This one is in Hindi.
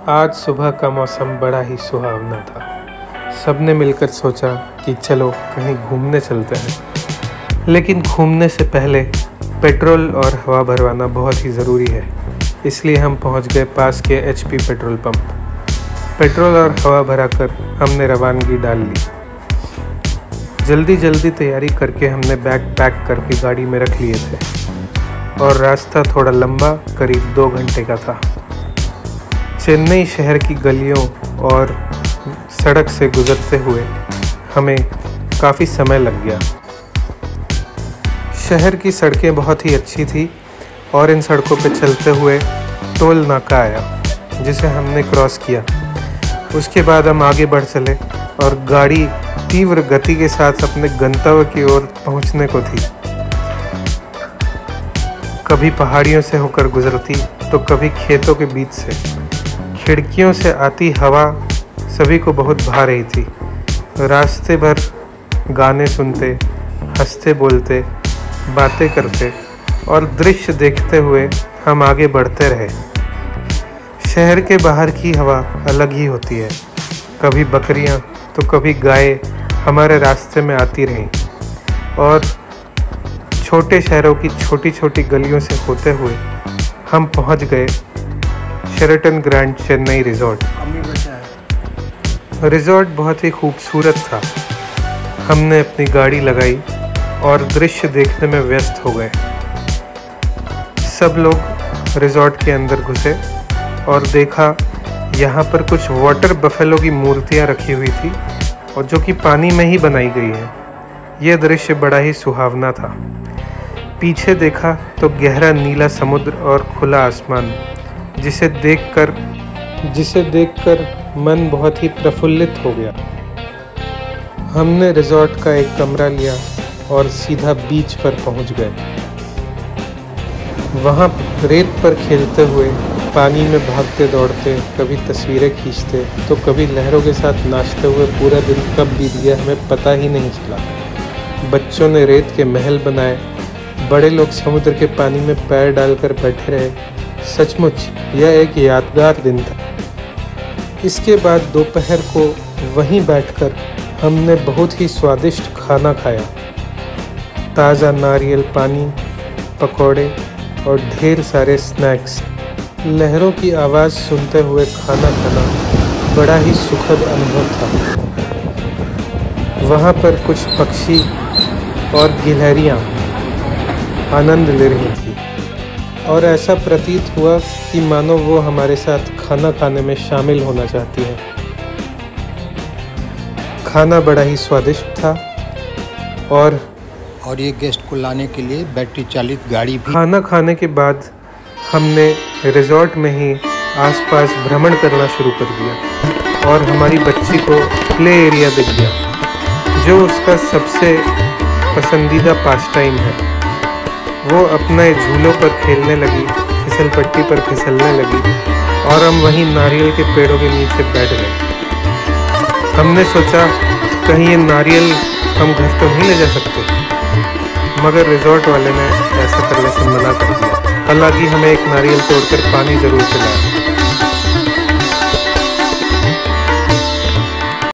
आज सुबह का मौसम बड़ा ही सुहावना था। सबने मिलकर सोचा कि चलो कहीं घूमने चलते हैं, लेकिन घूमने से पहले पेट्रोल और हवा भरवाना बहुत ही ज़रूरी है। इसलिए हम पहुंच गए पास के HP पेट्रोल पंप। पेट्रोल और हवा भराकर हमने रवानगी डाल ली। जल्दी जल्दी तैयारी करके हमने बैग पैक करके गाड़ी में रख लिए थे और रास्ता थोड़ा लंबा, करीब 2 घंटे का था। चेन्नई शहर की गलियों और सड़क से गुजरते हुए हमें काफ़ी समय लग गया। शहर की सड़कें बहुत ही अच्छी थी और इन सड़कों पर चलते हुए टोल नाका आया, जिसे हमने क्रॉस किया। उसके बाद हम आगे बढ़ चले और गाड़ी तीव्र गति के साथ अपने गंतव्य की ओर पहुंचने को थी। कभी पहाड़ियों से होकर गुजरती तो कभी खेतों के बीच से। खिड़कियों से आती हवा सभी को बहुत भा रही थी। रास्ते भर गाने सुनते, हंसते बोलते, बातें करते और दृश्य देखते हुए हम आगे बढ़ते रहे। शहर के बाहर की हवा अलग ही होती है। कभी बकरियां तो कभी गाय हमारे रास्ते में आती रहीं और छोटे शहरों की छोटी छोटी गलियों से होते हुए हम पहुंच गए Sheraton grand Chennai resort. Resort बहुत ही खूबसूरत था। हमने अपनी गाड़ी लगाई और दृश्य देखने में व्यस्त हो गए। सब लोग रिजॉर्ट के अंदर घुसे और देखा यहाँ पर कुछ वाटर बफेलो की मूर्तियाँ रखी हुई थी और जो कि पानी में ही बनाई गई है। यह दृश्य बड़ा ही सुहावना था। पीछे देखा तो गहरा नीला समुद्र और खुला आसमान, जिसे देखकर मन बहुत ही प्रफुल्लित हो गया। हमने रिजॉर्ट का एक कमरा लिया और सीधा बीच पर पहुंच गए। वहां रेत पर खेलते हुए, पानी में भागते दौड़ते, कभी तस्वीरें खींचते तो कभी लहरों के साथ नाचते हुए पूरा दिन कब बीत गया हमें पता ही नहीं चला। बच्चों ने रेत के महल बनाए, बड़े लोग समुद्र के पानी में पैर डालकर बैठे रहे। सचमुच यह एक यादगार दिन था। इसके बाद दोपहर को वहीं बैठकर हमने बहुत ही स्वादिष्ट खाना खाया। ताज़ा नारियल पानी, पकौड़े और ढेर सारे स्नैक्स। लहरों की आवाज़ सुनते हुए खाना खाना बड़ा ही सुखद अनुभव था। वहाँ पर कुछ पक्षी और गिलहरियाँ आनंद ले रही थी और ऐसा प्रतीत हुआ कि मानो वो हमारे साथ खाना खाने में शामिल होना चाहती हैं। खाना बड़ा ही स्वादिष्ट था और ये गेस्ट को लाने के लिए बैटरी चालित गाड़ी भी। खाना खाने के बाद हमने रिजॉर्ट में ही आसपास भ्रमण करना शुरू कर दिया और हमारी बच्ची को प्ले एरिया दिख गया, जो उसका सबसे पसंदीदा पास टाइम है। वो अपने झूलों पर खेलने लगी, फिसल पट्टी पर फिसलने लगी और हम वहीं नारियल के पेड़ों के नीचे बैठ गए। हमने सोचा कहीं ये नारियल हम घर तो नहीं ले जा सकते, मगर रिजॉर्ट वाले ने ऐसा करने से मना कर दिया। हालांकि हमें एक नारियल तोड़कर पानी ज़रूर पिलाया।